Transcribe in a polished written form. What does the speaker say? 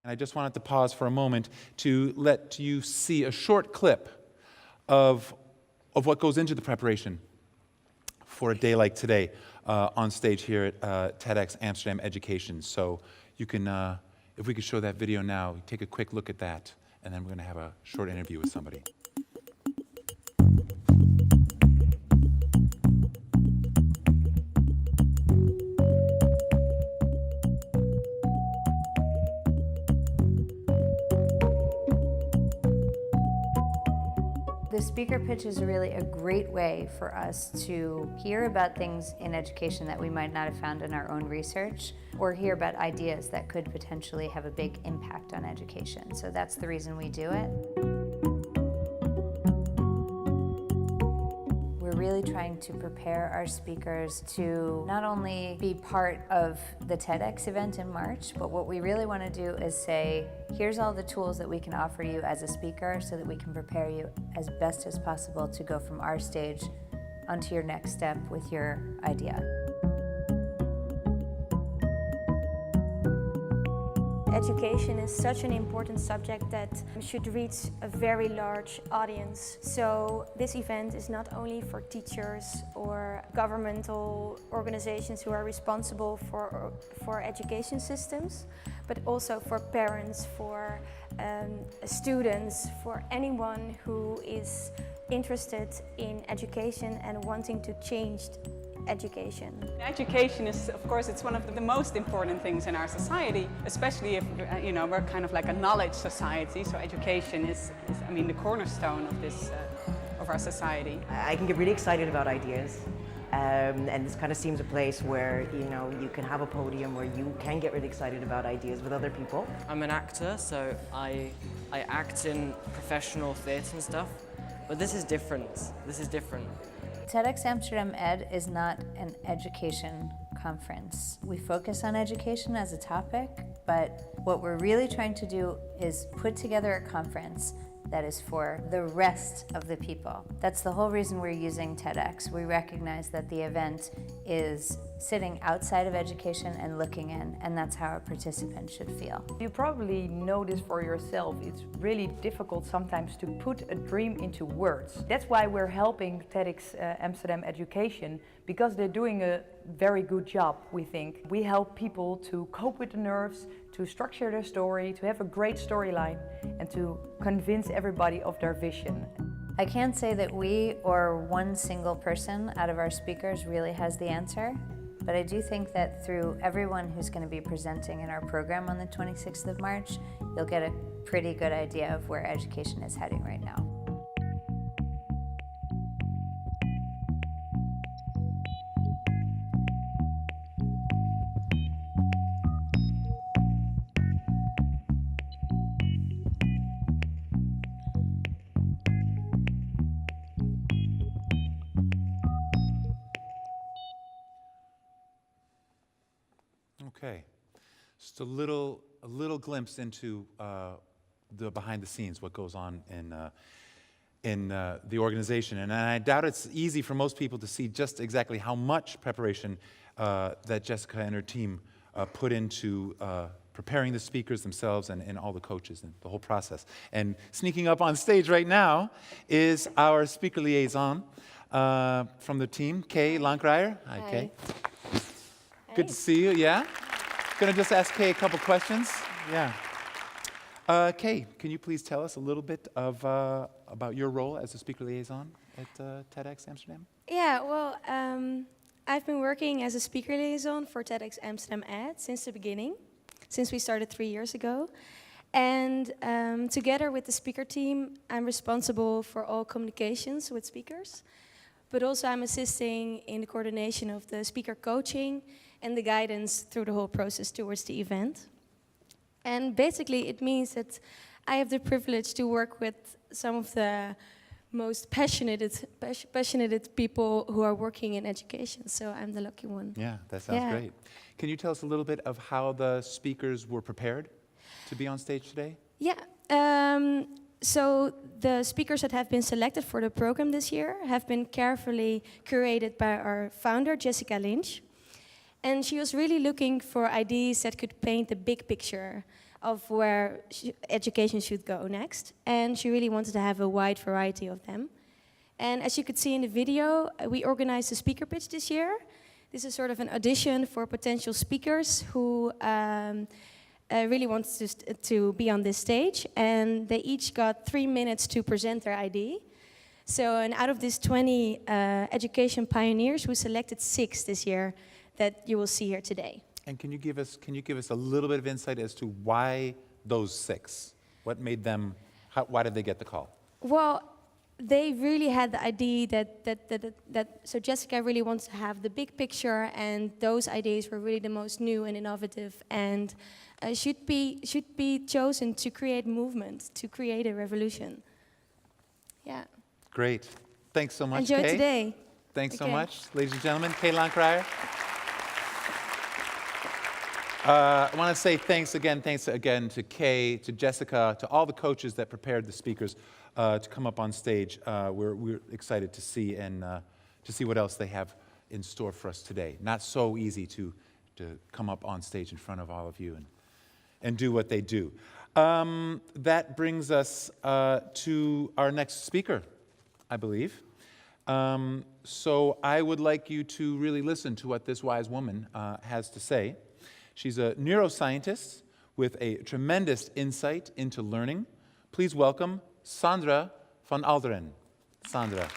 And I just wanted to pause for a moment to let you see a short clip of what goes into the preparation for a day like today on stage here at TEDx Amsterdam Education. So you can, if we could show that video now, take a quick look at that, and then we're going to have a short interview with somebody. The speaker pitch is really a great way for us to hear about things in education that we might not have found in our own research, or hear about ideas that could potentially have a big impact on education. So that's the reason we do it. We're really trying to prepare our speakers to not only be part of the TEDx event in March, but what we really want to do is say, here's all the tools that we can offer you as a speaker so that we can prepare you as best as possible to go from our stage onto your next step with your idea. Education is such an important subject that should reach a very large audience. So this event is not only for teachers or governmental organizations who are responsible for education systems, but also for parents, for students, for anyone who is interested in education and wanting to change education. Education is, of course, it's one of the most important things in our society, especially if, we're kind of like a knowledge society. So education is I mean, the cornerstone of this, of our society. I can get really excited about ideas. And this kind of seems a place where, you can have a podium where you can get really excited about ideas with other people. I'm an actor, so I act in professional theatre and stuff, but this is different. This is different. TEDxAmsterdamED is not an education conference. We focus on education as a topic, but what we're really trying to do is put together a conference that is for the rest of the people. That's the whole reason we're using TEDx. We recognize that the event is sitting outside of education and looking in, and that's how a participant should feel. You probably know this for yourself. It's really difficult sometimes to put a dream into words. That's why we're helping TEDx Amsterdam Education, because they're doing a very good job, we think. We help people to cope with the nerves, to structure their story, to have a great storyline, and to convince everybody of their vision. I can't say that we or one single person out of our speakers really has the answer, but I do think that through everyone who's going to be presenting in our program on the 26th of March, you'll get a pretty good idea of where education is heading right now. Okay, just a little glimpse into the behind the scenes, what goes on in the organization, and I doubt it's easy for most people to see just exactly how much preparation that Jessica and her team put into preparing the speakers themselves and all the coaches and the whole process. And sneaking up on stage right now is our speaker liaison from the team, Kay Lankrijer. Hi, Kay. Good to see you, yeah? Gonna just ask Kay a couple questions. Yeah. Kay, can you please tell us a little bit about your role as a speaker liaison at TEDx Amsterdam? Yeah, well, I've been working as a speaker liaison for TEDxAmsterdamED since the beginning, since we started 3 years ago. And together with the speaker team, I'm responsible for all communications with speakers, but also I'm assisting in the coordination of the speaker coaching and the guidance through the whole process towards the event. And basically it means that I have the privilege to work with some of the most passionate people who are working in education, so I'm the lucky one. Yeah, that sounds great. Can you tell us a little bit of how the speakers were prepared to be on stage today? Yeah, so the speakers that have been selected for the program this year have been carefully curated by our founder, Jessica Lynch. And she was really looking for ideas that could paint the big picture of where education should go next. And she really wanted to have a wide variety of them. And as you could see in the video, we organized a speaker pitch this year. This is sort of an audition for potential speakers who really want to be on this stage. And they each got 3 minutes to present their idea. So, and out of these 20 education pioneers, we selected 6 this year that you will see here today. And can you give us a little bit of insight as to why those 6? What made them? Why did they get the call? Well, they really had the idea that so Jessica really wants to have the big picture, and those ideas were really the most new and innovative, and should be chosen to create movement, to create a revolution. Yeah. Great. Thanks so much, Enjoy Kay. today. Thanks so Okay. much, ladies and gentlemen. Kay Lankrier. I want to say thanks again to Kay, to Jessica, to all the coaches that prepared the speakers to come up on stage. We're excited to see what else they have in store for us today. Not so easy to come up on stage in front of all of you and do what they do. That brings us to our next speaker, I believe. So I would like you to really listen to what this wise woman has to say. She's a neuroscientist with a tremendous insight into learning. Please welcome Sandra van Alderen. Sandra.